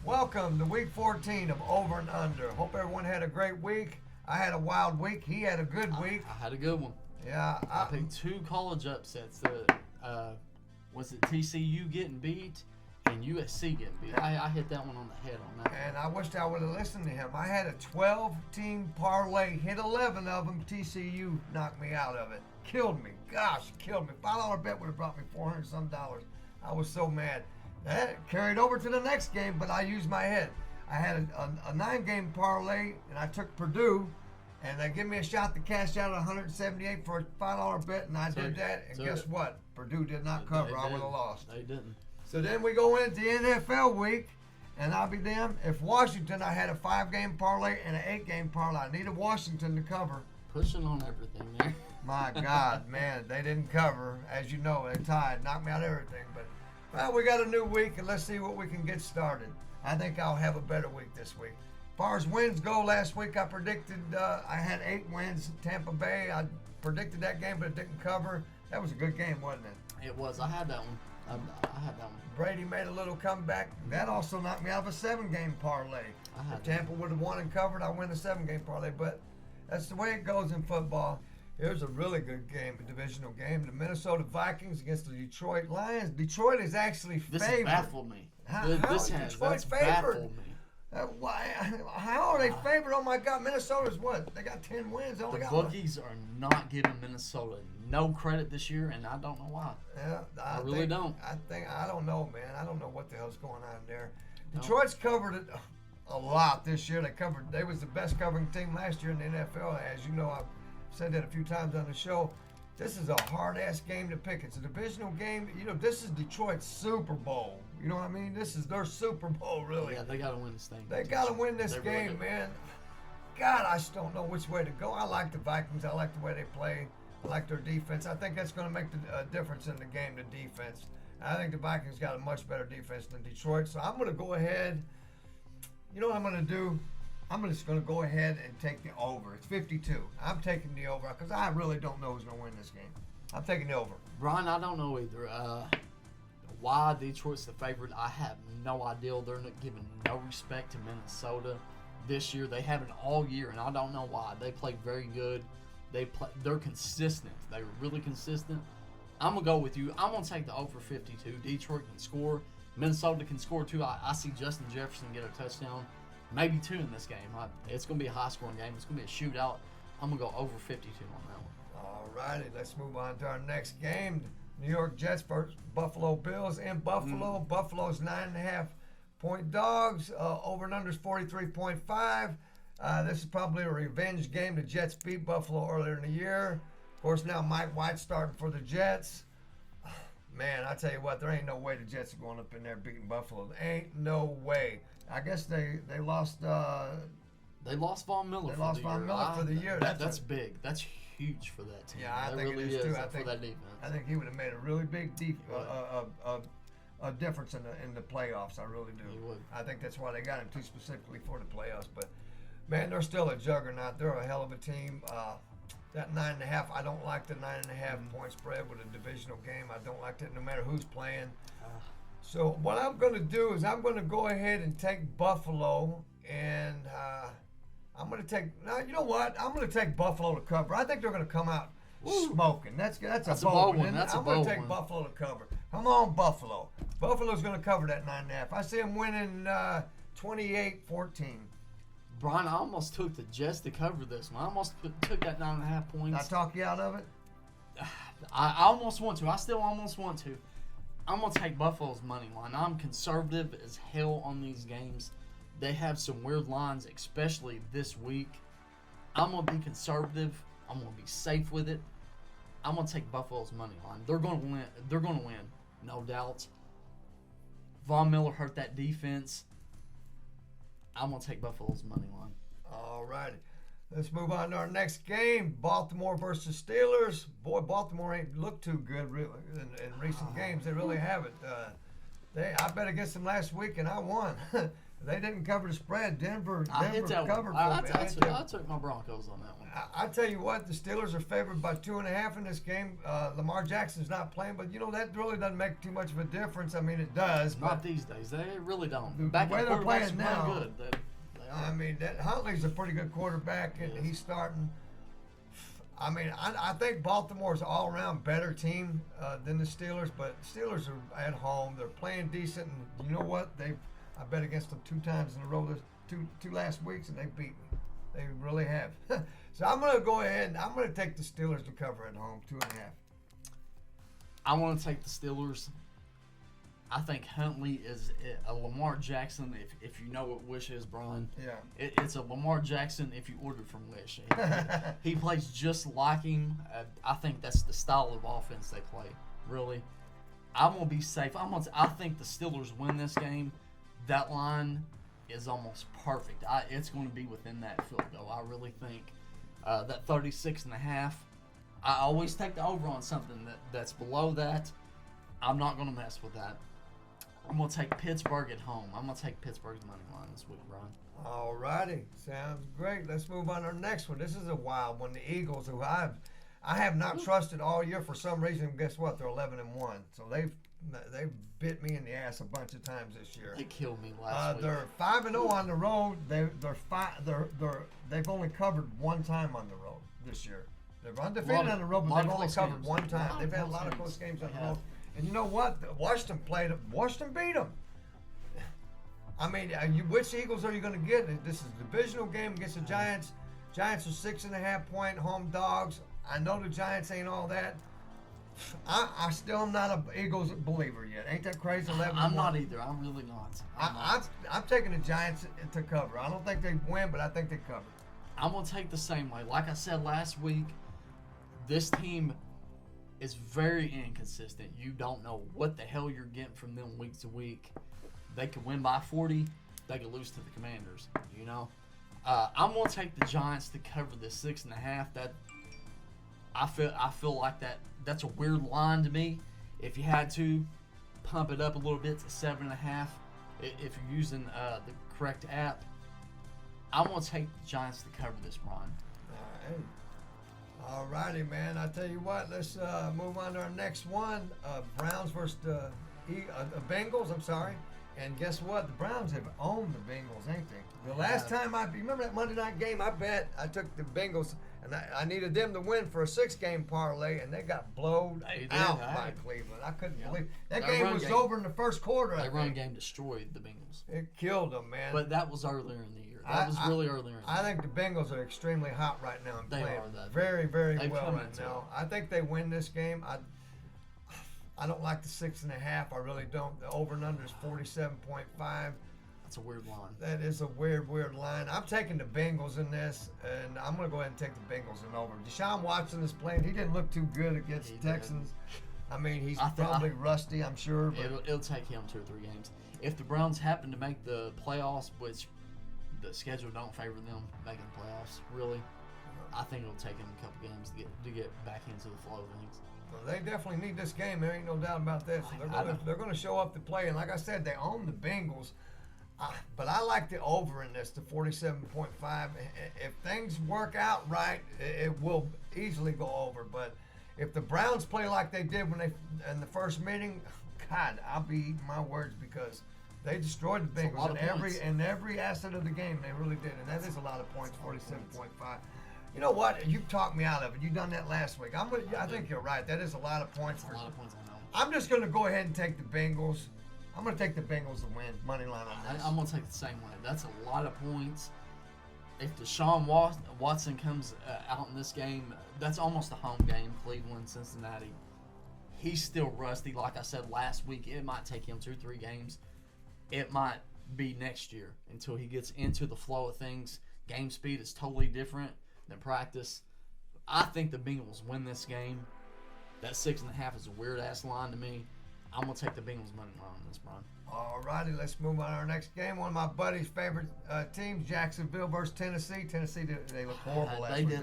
Welcome to week 14 of Over and Under. Hope everyone had a great week. I had a wild week. He had a good week. I had a good one. Yeah. I picked two college upsets. Was it TCU getting beat and USC getting beat? I hit that one on the head on that. And I wished I would have listened to him. I had a 12-team parlay, hit 11 of them. TCU knocked me out of it. Killed me. Gosh, killed me. $5 bet would have brought me $400 some. I was so mad. That carried over to the next game, but I used my head. I had a 9-game parlay, and I took Purdue, and they give me a shot to cash out at 178 for a $5 bet, and I did that. And guess what? Purdue did not cover. I would have lost. They didn't. So then we go into NFL week, and I'll be damned if Washington. I had a 5-game parlay and an 8-game parlay. I needed Washington to cover. Pushing on everything there. My God, man, they didn't cover. As you know, they tied, knocked me out of everything. But well, we got a new week, and let's see what we can get started. I think I'll have a better week this week. As far as wins go, last week I predicted I had 8 wins. Tampa Bay, I predicted that game, but it didn't cover. That was a good game, wasn't it? It was. I had that one. I had that one. Brady made a little comeback. That also knocked me out of a 7-game parlay. If Tampa would have won and covered, I win a 7-game parlay. But that's the way it goes in football. Here's a really good game, a divisional game. The Minnesota Vikings against the Detroit Lions. Detroit is actually favored. This has baffled me. How is Detroit favored? Baffled me. How are they favored? Oh my God, Minnesota's what? They got 10 wins. The bookies are not giving Minnesota no credit this year, and I don't know why. Yeah, I really don't. I don't know, man. I don't know what the hell's going on there. Detroit's covered it a lot this year. They was the best covering team last year in the NFL. As you know, I've said that a few times on the show. This is a hard-ass game to pick. It's a divisional game. You know, this is Detroit's Super Bowl. You know what I mean? This is their Super Bowl, really. Yeah, they got to win this thing. They got to win this game, man. God, I just don't know which way to go. I like the Vikings. I like the way they play. I like their defense. I think that's going to make a difference in the game, the defense. I think the Vikings got a much better defense than Detroit. So I'm going to go ahead. You know what I'm going to do? I'm just going to go ahead and take the over. It's 52. I'm taking the over because I really don't know who's going to win this game. I'm taking the over. Brian, I don't know either. Why Detroit's the favorite, I have no idea. They're not giving no respect to Minnesota this year. They haven't all year, and I don't know why. They play very good. They're consistent. They're really consistent. I'm going to go with you. I'm going to take the over 52. Detroit can score. Minnesota can score too. I see Justin Jefferson get a touchdown. Maybe 2 in this game. It's going to be a high-scoring game. It's going to be a shootout. I'm going to go over 52 on that one. All righty. Let's move on to our next game. New York Jets versus Buffalo Bills in Buffalo. Buffalo's 9.5-point dogs. Over and under is 43.5. This is probably a revenge game. The Jets beat Buffalo earlier in the year. Of course, now Mike White's starting for the Jets. Man, I tell you what, there ain't no way the Jets are going up in there beating Buffalo. There ain't no way. I guess they lost. They lost Von Miller. They lost Von Miller for the year. That's big. That's huge for that team. Yeah, I think really it is too. for that defense. I think he would have made a really big a difference in the playoffs. I really do. He would. I think that's why they got him too specifically for the playoffs. But man, they're still a juggernaut. They're a hell of a team. That 9.5, I don't like the 9.5 point spread with a divisional game. I don't like that no matter who's playing. So what I'm going to do is I'm going to go ahead and take Buffalo, and I'm going to take. Now you know what? I'm going to take Buffalo to cover. I think they're going to come out smoking. That's a bold one. I'm going to take Buffalo to cover. Come on, Buffalo. Buffalo's going to cover that 9.5. I see them winning 28-14. Brian, I almost took the Jets to cover this one. I almost took that 9.5 points. Did I talk you out of it? I almost want to. I still almost want to. I'm going to take Buffalo's money line. I'm conservative as hell on these games. They have some weird lines, especially this week. I'm going to be conservative. I'm going to be safe with it. I'm going to take Buffalo's money line. They're going to win. They're going to win, no doubt. Von Miller hurt that defense. I'm going to take Buffalo's money line. All righty. Let's move on to our next game. Baltimore versus Steelers. Boy, Baltimore ain't looked too good really in recent games. They really haven't. I bet against them last week, and I won. They didn't cover the spread. Denver I hit that covered one. for me. I took my Broncos on that one. I tell you what, the Steelers are favored by 2.5 in this game. Lamar Jackson's not playing, but that really doesn't make too much of a difference. I mean, it does. Not these days. They really don't. The Back way in they're quarterbacks playing are now, good. They are. I mean, that Huntley's a pretty good quarterback, and Yes. he's starting. I mean, I think Baltimore's an all-around better team than the Steelers, but the Steelers are at home. They're playing decent, and you know what? I bet against them 2 times in a row this two last weeks, and they beat me. They really have. So I'm going to go ahead and I'm going to take the Steelers to cover at home, 2.5. I want to take the Steelers. I think Huntley is a Lamar Jackson. If you know what Wish is, Brian. Yeah. It's a Lamar Jackson if you ordered from Wish. He plays just like him. I think that's the style of offense they play. Really, I'm gonna be safe. I think the Steelers win this game. That line is almost perfect. It's going to be within that field goal. I really think that 36.5. I always take the over on something that's below that. I'm not going to mess with that. I'm going to take Pittsburgh at home. I'm going to take Pittsburgh's money line this week, Brian. All righty. Sounds great. Let's move on to our next one. This is a wild one. The Eagles, who I have not trusted all year for some reason. Guess what? They're 11-1. So they've bit me in the ass a bunch of times this year. They killed me last week. They're 5-0 on the road. They've only covered 1 time on the road this year. They're undefeated on the road, but they've only covered 1 time. They've had a lot of close games on the road. And you know what? Washington beat them. I mean, which Eagles are you going to get? This is a divisional game against the Giants. Giants are 6.5-point home dogs. I know the Giants ain't all that. I still am not an Eagles believer yet. Ain't that crazy? 11-1. I'm not either. I'm really not. I'm taking the Giants to cover. I don't think they win, but I think they cover. I'm going to take the same way. Like I said last week, this team is very inconsistent. You don't know what the hell you're getting from them week to week. They could win by 40. They could lose to the Commanders. I'm going to take the Giants to cover this 6.5. That I feel like that's a weird line to me. If you had to pump it up a little bit to 7.5, if you're using the correct app, I'm going to take the Giants to cover this, Brian. All righty, man. I tell you what, let's move on to our next one. Browns versus the Bengals, I'm sorry. And guess what? The Browns have owned the Bengals, ain't they? The last time remember that Monday night game, I took the Bengals, and I needed them to win for a 6-game parlay, and they got blowed out by Cleveland. I couldn't believe it. That game was over in the first quarter. That run game destroyed the Bengals. It killed them, man. But that was earlier in the year. That was really earlier in the year. I think the Bengals are extremely hot right now and They playing are, very, very They've well come right into now. it. I think they win this game. I don't like the 6.5. I really don't. The over and under is 47.5. That's a weird line. That is a weird line. I'm taking the Bengals in this, and I'm going to go ahead and take the Bengals in over. Deshaun Watson is playing. He didn't look too good against the Texans. I mean, he's probably rusty, I'm sure. But it'll take him 2 or 3 games. If the Browns happen to make the playoffs, which the schedule don't favor them making the playoffs, really, I think it'll take him a couple games to get back into the flow of things. Well, they definitely need this game. There ain't no doubt about that. So they're going to show up to play. And like I said, they own the Bengals. But I like the over in this, the 47.5. If things work out right, it will easily go over. But if the Browns play like they did when in the first meeting, God, I'll be eating my words because they destroyed the Bengals in every asset of the game. They really did, and that is a lot of points. 47.5. You know what? You talked me out of it. You done that last week. I think you're right. That is a lot of points. That's a lot of points on that one. I'm just going to go ahead and take the Bengals. I'm going to take the Bengals to win. Money line on this. I'm going to take the same way. That's a lot of points. If Deshaun Watson comes out in this game, that's almost a home game, Cleveland, Cincinnati. He's still rusty. Like I said last week, it might take him 2 or 3 games. It might be next year until he gets into the flow of things. Game speed is totally different than practice. I think the Bengals win this game. That 6.5 is a weird-ass line to me. I'm going to take the Bengals money line on this, Brian. All righty, let's move on to our next game. One of my buddy's favorite teams, Jacksonville versus Tennessee. Tennessee, they look horrible last week.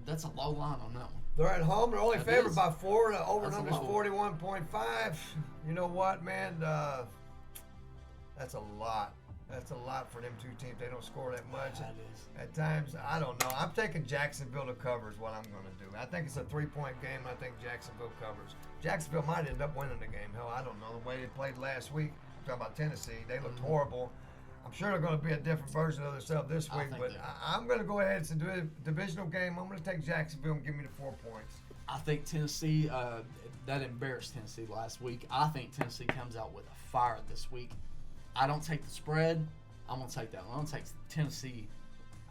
That's a low line on that one. They're at home. They're only favored by 4. The over and That's under is 41.5. You know what, man? That's a lot. That's a lot for them two teams. They don't score that much. That is. At times, I don't know. I'm taking Jacksonville to cover is what I'm going to do. I think it's a 3-point game. I think Jacksonville covers. Jacksonville might end up winning the game. Hell, I don't know. The way they played last week, I'm talking about Tennessee, they looked horrible. I'm sure they're going to be a different version of themselves this week, but I'm going to go ahead and do a divisional game. I'm going to take Jacksonville and give me the 4 points. I think Tennessee, that embarrassed Tennessee last week. I think Tennessee comes out with a fire this week. I don't take the spread. I'm going to take that one. I'm going to take Tennessee.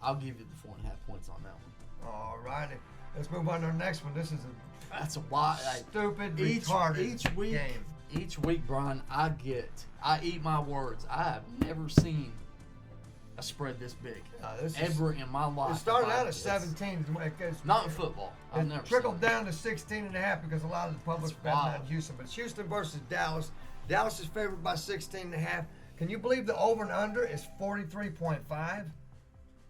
I'll give you the 4.5 points on that one. All righty. Let's move on to our next one. This is That's a wild, stupid, retarded game. Each week, Brian, I eat my words. I have never seen a spread this big ever in my life. It started out at 17. Not in football. I've never trickled down to 16.5 because a lot of the public's betting on Houston. But it's Houston versus Dallas. Dallas is favored by 16.5. Can you believe the over and under is 43.5?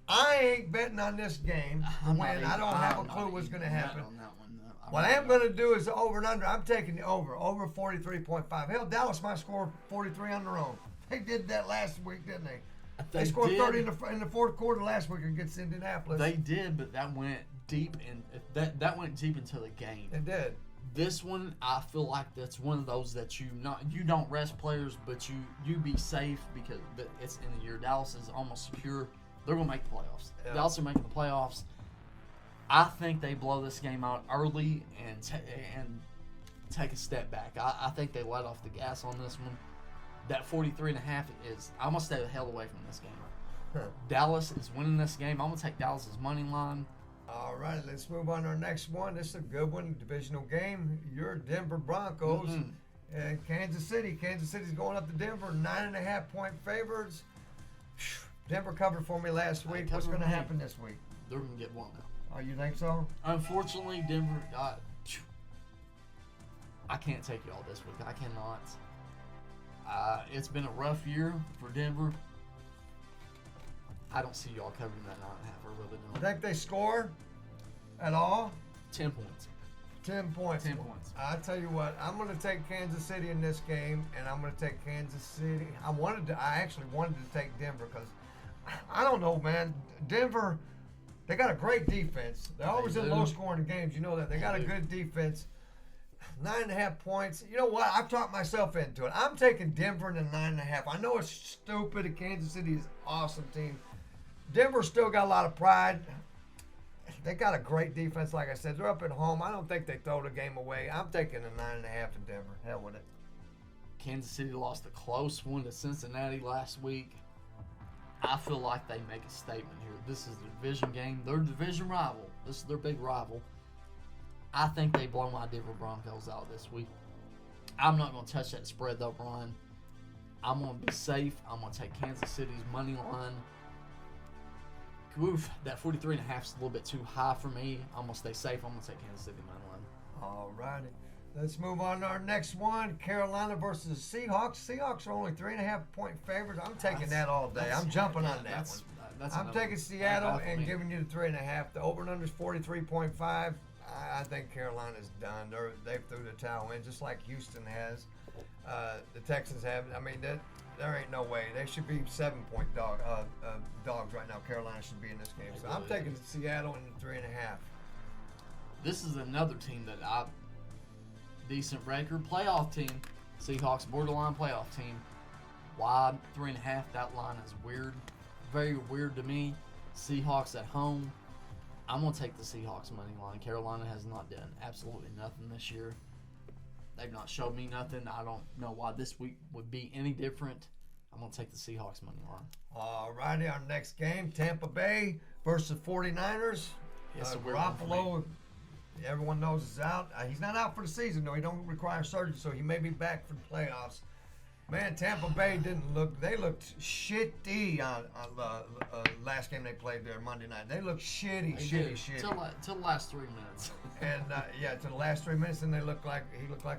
I ain't betting on this game to win. I don't have a clue what's going to happen. What I am going to do is the over and under. I'm taking the over 43.5. Hell, Dallas might score 43 on their own. They did that last week, didn't they? They scored 30 in the fourth quarter last week against Indianapolis. They did, but that went deep that went deep into the game. It did. This one, I feel like that's one of those that you don't rest players, but you be safe because it's in the year. Dallas is almost secure. They're going to make the playoffs. Yeah. Dallas are making the playoffs. I think they blow this game out early and take a step back. I think they let off the gas on this one. That 43.5 is, I'm going to stay the hell away from this game. Dallas is winning this game. I'm going to take Dallas's money line. All right, let's move on to our next one. This is a good one, divisional game. Your Denver Broncos and Kansas City. Kansas City's going up to Denver, 9.5-point favorites. Denver covered for me last week. What's going to happen this week? They're going to get one now. Oh, you think so? Unfortunately, Denver, I can't take y'all this week. I cannot. It's been a rough year for Denver. I don't see y'all covering that 9.5. I really don't. Think they score at all? 10 points. 10 points. 10 points. I tell you what, I'm going to take Kansas City in this game, and I'm going to take Kansas City. I actually wanted to take Denver because I don't know, man. Denver, they got a great defense. They're always in low-scoring games. You know that. They got a good defense. 9.5 points. You know what? I've talked myself into it. I'm taking Denver in the 9.5. I know it's stupid. Kansas City is an awesome team. Denver still got a lot of pride. They got a great defense, like I said. They're up at home. I don't think they throw the game away. I'm taking the 9.5 in Denver. Hell with it. Kansas City lost a close one to Cincinnati last week. I feel like they make a statement here. This is a division game. They're a division rival. This is their big rival. I think they blow my Denver Broncos out this week. I'm not going to touch that spread, though, Brian. I'm going to be safe. I'm going to take Kansas City's money line. Oof, that 43.5 is a little bit too high for me. I'm going to stay safe. I'm going to take Kansas City money line. All righty. Let's move on to our next one. Carolina versus the Seahawks. Seahawks are only 3.5-point favorites. I'm taking that all day. I'm jumping on that one. I'm taking Seattle and giving you the 3.5. The over-and-under is 43.5. I think Carolina's done. They've threw the towel in, just like Houston has. The Texans have. I mean, there ain't no way. They should be 7-point dogs right now. Carolina should be in this game. So I'm taking Seattle in the 3.5. This is another team that decent record, playoff team. Seahawks, borderline playoff team. Wide 3.5. That line is weird. Very weird to me. Seahawks at home. I'm going to take the Seahawks money line. Carolina has not done absolutely nothing this year. They've not showed me nothing. I don't know why this week would be any different. I'm going to take the Seahawks money line. All righty, our next game, Tampa Bay versus 49ers. Garoppolo, everyone knows is out. He's not out for the season, though. He don't require surgery, so he may be back for the playoffs. Man, Tampa Bay they looked shitty on last game they played there Monday night. They looked shitty. Till the last 3 minutes. And, to the last 3 minutes, and he looked like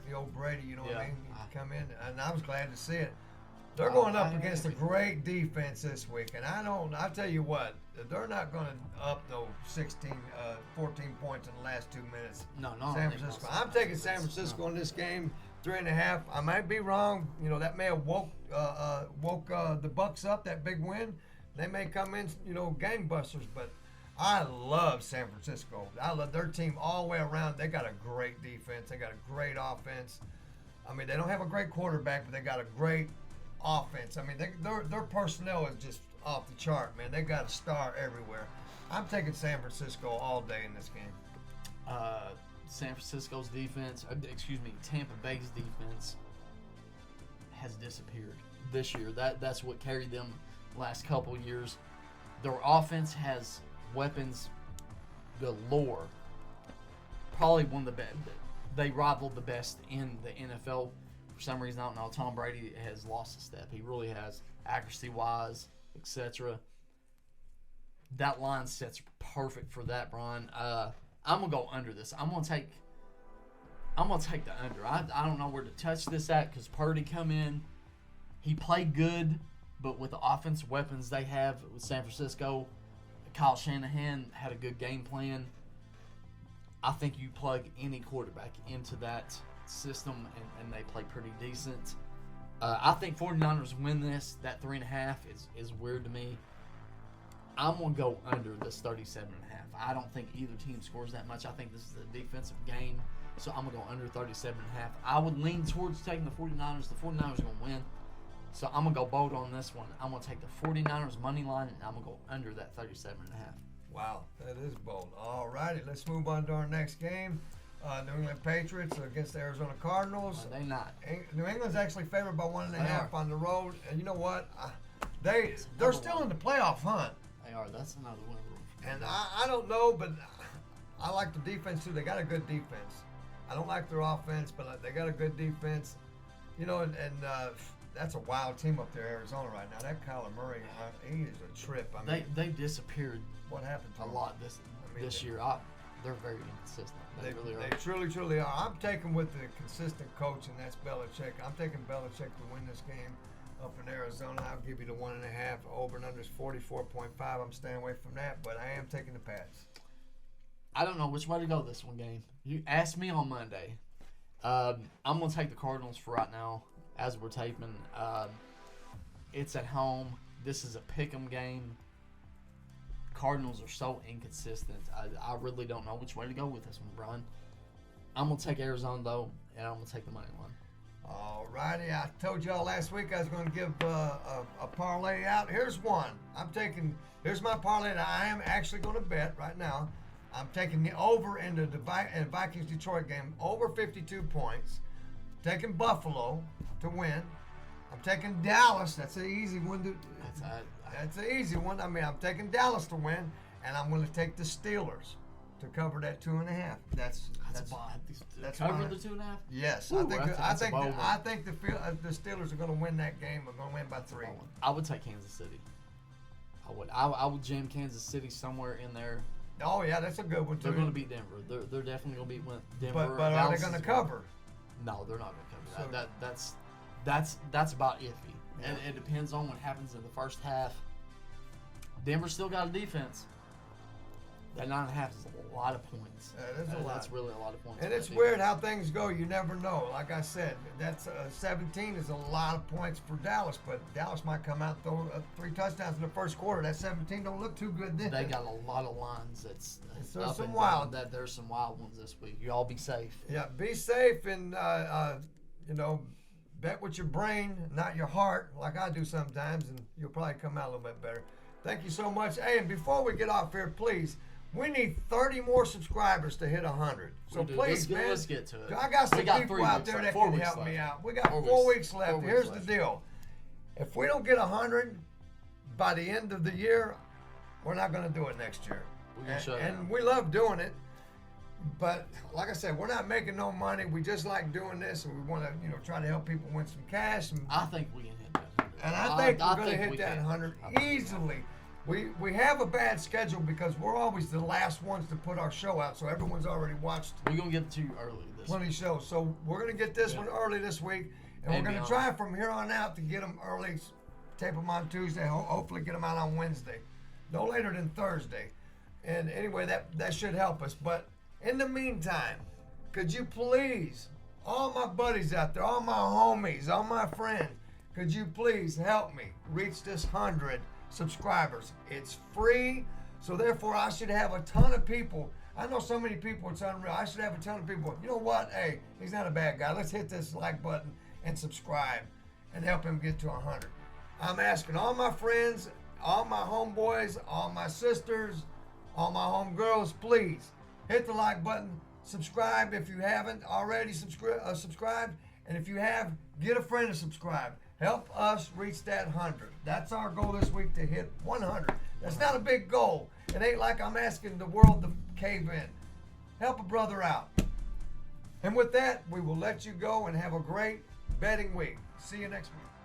the old Brady, you know what I mean? He come in, and I was glad to see it. They're going up against a great defense this week, and I tell you what, they're not going to up no 14 points in the last 2 minutes. No. San Francisco. I'm taking San Francisco in this game. 3.5. I might be wrong. You know, that may have woke the Bucks up. That big win. They may come in, you know, gangbusters. But I love San Francisco. I love their team all the way around. They got a great defense. They got a great offense. I mean, they don't have a great quarterback, but they got a great offense. I mean, their personnel is just off the chart, man. They got a star everywhere. I'm taking San Francisco all day in this game. San Francisco's defense, Tampa Bay's defense has disappeared this year. That's what carried them last couple years. Their offense has weapons galore. Probably one of the best. They rivaled the best in the NFL. For some reason, I don't know. Tom Brady has lost a step. He really has, accuracy-wise, etc. That line set's perfect for that, Brian. I'm gonna go under this. I'm gonna take the under. I don't know where to touch this at because Purdy come in. He played good, but with the offensive weapons they have with San Francisco, Kyle Shanahan had a good game plan. I think you plug any quarterback into that system and they play pretty decent. I think 49ers win this. That 3.5 is weird to me. I'm going to go under this 37.5. I don't think either team scores that much. I think this is a defensive game, so I'm going to go under 37.5. I would lean towards taking the 49ers. The 49ers are going to win, so I'm going to go bold on this one. I'm going to take the 49ers money line, and I'm going to go under that 37.5. Wow, that is bold. All righty, let's move on to our next game. New England Patriots against the Arizona Cardinals. They not. New England's actually favored by 1.5 on the road, and you know what? They're still in the playoff hunt. They are. That's another one. And I don't know, but I like the defense too. They got a good defense. I don't like their offense, but they got a good defense. You know, and that's a wild team up there, Arizona right now. That Kyler Murray, he is a trip. I mean, they disappeared. What happened to a them? lot this year? They're very inconsistent. They really are. They truly are. I'm taking with the consistent coach, and that's Belichick. I'm taking Belichick to win this game up in Arizona. I'll give you the 1.5. Over and under is 44.5. I'm staying away from that, but I am taking the Pats. I don't know which way to go this one game. You asked me on Monday. I'm going to take the Cardinals for right now as we're taping. It's at home. This is a pick'em game. Cardinals are so inconsistent. I really don't know which way to go with this one, Brian. I'm going to take Arizona, though, and I'm going to take the money line. All righty. I told y'all last week I was going to give a parlay out. Here's one. Here's my parlay that I am actually going to bet right now. I'm taking the over in the Vikings-Detroit game, over 52 points. Taking Buffalo to win. I'm taking Dallas. That's an easy one. That's an easy one. I mean, I'm taking Dallas to win, and I'm going to take the Steelers to cover that 2.5. That's cover the 2.5. Yes, Ooh, I think the Steelers are going to win that game. Are going to win by 3. I would take Kansas City. I would jam Kansas City somewhere in there. Oh yeah, that's a good one too. They're going to beat Denver. They're definitely going to beat Denver. But are they going to cover? No, they're not going to cover. That's about iffy. Yeah. And it depends on what happens in the first half. Denver's still got a defense. That 9.5 is a lot of points. That's really a lot of points. And it's weird how things go. You never know. Like I said, that's 17 is a lot of points for Dallas, but Dallas might come out and throw 3 touchdowns in the first quarter. That 17 don't look too good then. They got a lot of lines. There's some wild. There's some wild ones this week. You all be safe. Yeah, be safe and bet with your brain, not your heart, like I do sometimes, and you'll probably come out a little bit better. Thank you so much. Hey, and before we get off here, please. We need 30 more subscribers to hit 100. So please, man. Let's get to it. I got some people out there that can help me out. We got 4 weeks left. Here's the deal. If we don't get 100 by the end of the year, we're not going to do it next year. And we love doing it. But like I said, we're not making no money. We just like doing this, and we want to, try to help people win some cash. And I think we can hit that 100. And I think we're going to hit that 100 easily. We have a bad schedule because we're always the last ones to put our show out, so everyone's already watched. We're going to get it to you early this week. Plenty shows. So we're going to get this one early this week, and we're going to try from here on out to get them early, tape them on Tuesday, hopefully get them out on Wednesday. No later than Thursday. And anyway, that should help us. But in the meantime, could you please all my buddies out there, all my homies, all my friends, could you please help me reach this 100 subscribers? It's free, so therefore I should have a ton of people. I know so many people, it's unreal. I should have a ton of people. You know what? Hey, he's not a bad guy. Let's hit this like button and subscribe and help him get to 100. I'm asking all my friends, all my homeboys, all my sisters, all my homegirls, please hit the like button, subscribe if you haven't already subscribed, and if you have, get a friend to subscribe. Help us reach that 100. That's our goal this week, to hit 100. That's not a big goal. It ain't like I'm asking the world to cave in. Help a brother out. And with that, we will let you go and have a great betting week. See you next week.